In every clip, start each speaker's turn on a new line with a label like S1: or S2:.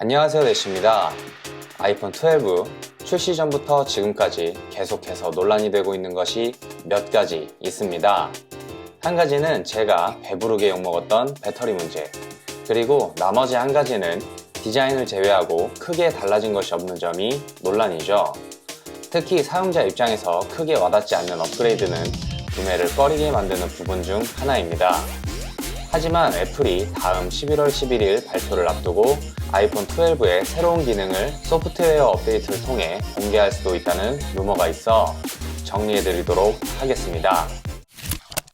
S1: 안녕하세요, 대시입니다. 아이폰 12 출시 전부터 지금까지 계속해서 논란이 되고 있는 것이 몇 가지 있습니다. 한 가지는 제가 배부르게 욕먹었던 배터리 문제, 그리고 나머지 한 가지는 디자인을 제외하고 크게 달라진 것이 없는 점이 논란이죠. 특히 사용자 입장에서 크게 와닿지 않는 업그레이드는 구매를 꺼리게 만드는 부분 중 하나입니다. 하지만 애플이 다음 11월 11일 발표를 앞두고 아이폰 12의 새로운 기능을 소프트웨어 업데이트를 통해 공개할 수도 있다는 루머가 있어 정리해드리도록 하겠습니다.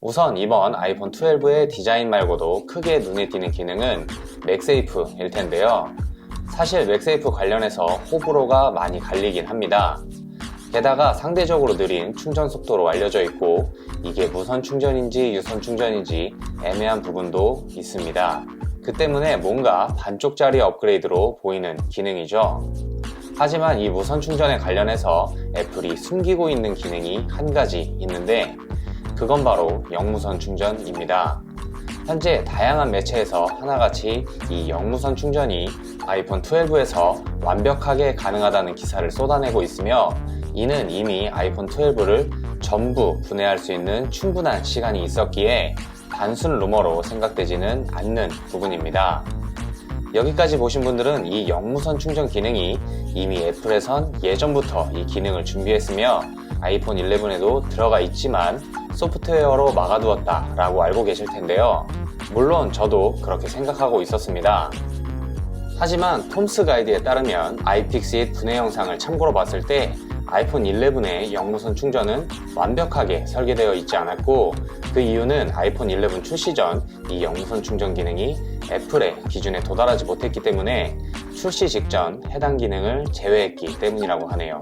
S1: 우선 이번 아이폰 12의 디자인 말고도 크게 눈에 띄는 기능은 맥세이프일 텐데요. 사실 맥세이프 관련해서 호불호가 많이 갈리긴 합니다. 게다가 상대적으로 느린 충전 속도로 알려져 있고 이게 무선 충전인지 유선 충전인지 애매한 부분도 있습니다. 그 때문에 뭔가 반쪽짜리 업그레이드로 보이는 기능이죠. 하지만 이 무선 충전에 관련해서 애플이 숨기고 있는 기능이 한 가지 있는데 그건 바로 영무선 충전입니다. 현재 다양한 매체에서 하나같이 이 영무선 충전이 아이폰 12에서 완벽하게 가능하다는 기사를 쏟아내고 있으며 이는 이미 아이폰 12를 전부 분해할 수 있는 충분한 시간이 있었기에 단순 루머로 생각되지는 않는 부분입니다. 여기까지 보신 분들은 이 영무선 충전 기능이 이미 애플에선 예전부터 이 기능을 준비했으며 아이폰 11에도 들어가 있지만 소프트웨어로 막아두었다 라고 알고 계실 텐데요. 물론 저도 그렇게 생각하고 있었습니다. 하지만 톰스 가이드에 따르면 iFixit 분해 영상을 참고로 봤을 때 아이폰 11의 영무선 충전은 완벽하게 설계되어 있지 않았고 그 이유는 아이폰 11 출시 전 이 영무선 충전 기능이 애플의 기준에 도달하지 못했기 때문에 출시 직전 해당 기능을 제외했기 때문이라고 하네요.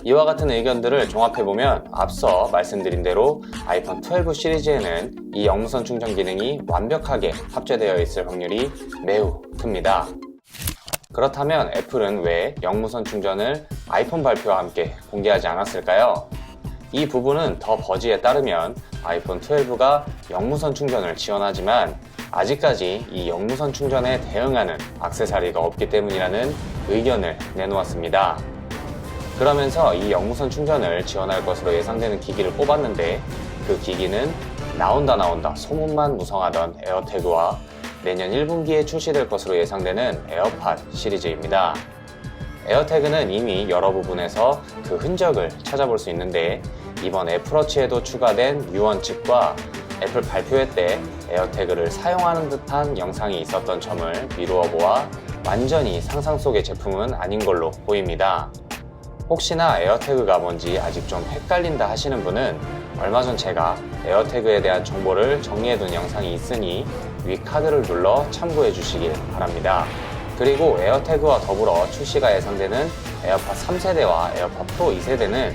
S1: 이와 같은 의견들을 종합해보면 앞서 말씀드린 대로 아이폰 12 시리즈에는 이 영무선 충전 기능이 완벽하게 합체되어 있을 확률이 매우 큽니다. 그렇다면 애플은 왜 영무선 충전을 아이폰 발표와 함께 공개하지 않았을까요? 이 부분은 더 버즈에 따르면 아이폰 12가 영무선 충전을 지원하지만 아직까지 이 영무선 충전에 대응하는 액세서리가 없기 때문이라는 의견을 내놓았습니다. 그러면서 이 영무선 충전을 지원할 것으로 예상되는 기기를 뽑았는데 그 기기는 나온다 소문만 무성하던 에어태그와 내년 1분기에 출시될 것으로 예상되는 에어팟 시리즈입니다. 에어태그는 이미 여러 부분에서 그 흔적을 찾아볼 수 있는데 이번 애플워치에도 추가된 유언집과 애플 발표회 때 에어태그를 사용하는 듯한 영상이 있었던 점을 미루어 보아 완전히 상상 속의 제품은 아닌 걸로 보입니다. 혹시나 에어태그가 뭔지 아직 좀 헷갈린다 하시는 분은 얼마 전 제가 에어태그에 대한 정보를 정리해둔 영상이 있으니 위 카드를 눌러 참고해 주시길 바랍니다. 그리고 에어태그와 더불어 출시가 예상되는 에어팟 3세대와 에어팟 프로 2세대는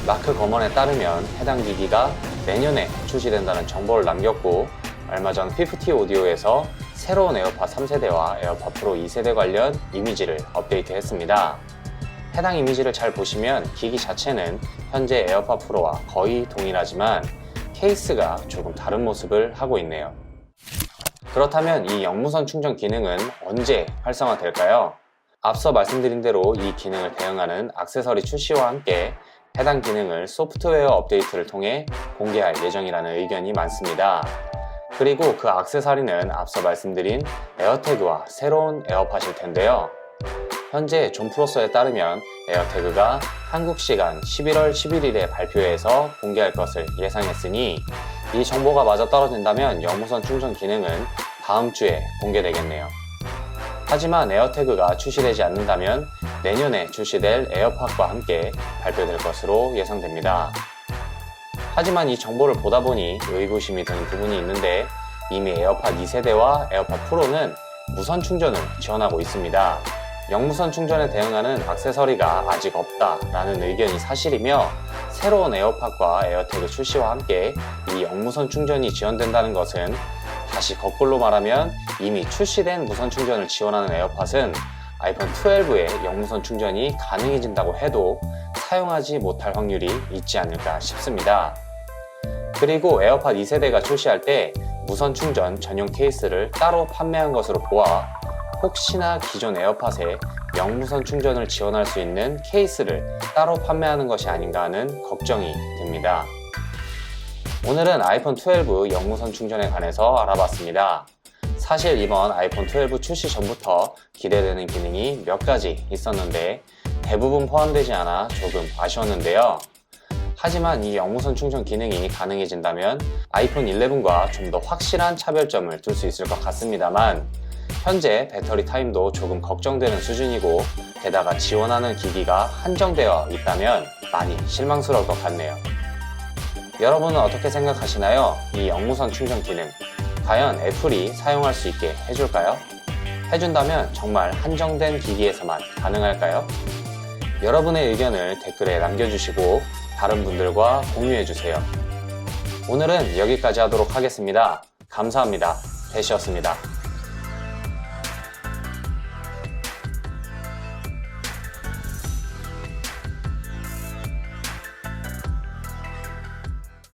S1: 마크 거먼에 따르면 해당 기기가 내년에 출시된다는 정보를 남겼고 얼마 전 피프티 오디오에서 새로운 에어팟 3세대와 에어팟 프로 2세대 관련 이미지를 업데이트했습니다. 해당 이미지를 잘 보시면 기기 자체는 현재 에어팟 프로와 거의 동일하지만 케이스가 조금 다른 모습을 하고 있네요. 그렇다면 이 영무선 충전 기능은 언제 활성화될까요? 앞서 말씀드린 대로 이 기능을 대응하는 액세서리 출시와 함께 해당 기능을 소프트웨어 업데이트를 통해 공개할 예정이라는 의견이 많습니다. 그리고 그 액세서리는 앞서 말씀드린 에어태그와 새로운 에어팟일 텐데요. 현재 존 프로서에 따르면 에어태그가 한국 시간 11월 11일에 발표해서 공개할 것을 예상했으니 이 정보가 맞아떨어진다면 영무선 충전 기능은 다음 주에 공개되겠네요. 하지만 에어태그가 출시되지 않는다면 내년에 출시될 에어팟과 함께 발표될 것으로 예상됩니다. 하지만 이 정보를 보다 보니 의구심이 드는 부분이 있는데 이미 에어팟 2세대와 에어팟 프로는 무선 충전을 지원하고 있습니다. 영무선 충전에 대응하는 액세서리가 아직 없다라는 의견이 사실이며 새로운 에어팟과 에어태그 출시와 함께 이 영무선 충전이 지원된다는 것은 다시 거꾸로 말하면 이미 출시된 무선 충전을 지원하는 에어팟은 아이폰 12의 영무선 충전이 가능해진다고 해도 사용하지 못할 확률이 있지 않을까 싶습니다. 그리고 에어팟 2세대가 출시할 때 무선 충전 전용 케이스를 따로 판매한 것으로 보아 혹시나 기존 에어팟에 영무선 충전을 지원할 수 있는 케이스를 따로 판매하는 것이 아닌가 하는 걱정이 듭니다. 오늘은 아이폰 12 영무선 충전에 관해서 알아봤습니다. 사실 이번 아이폰 12 출시 전부터 기대되는 기능이 몇 가지 있었는데 대부분 포함되지 않아 조금 아쉬웠는데요. 하지만 이 영무선 충전 기능이 가능해진다면 아이폰 11과 좀 더 확실한 차별점을 둘 수 있을 것 같습니다만 현재 배터리 타임도 조금 걱정되는 수준이고 게다가 지원하는 기기가 한정되어 있다면 많이 실망스러울 것 같네요. 여러분은 어떻게 생각하시나요? 이 영무선 충전 기능 과연 애플이 사용할 수 있게 해줄까요? 해준다면 정말 한정된 기기에서만 가능할까요? 여러분의 의견을 댓글에 남겨주시고 다른 분들과 공유해주세요. 오늘은 여기까지 하도록 하겠습니다. 감사합니다. 대시였습니다.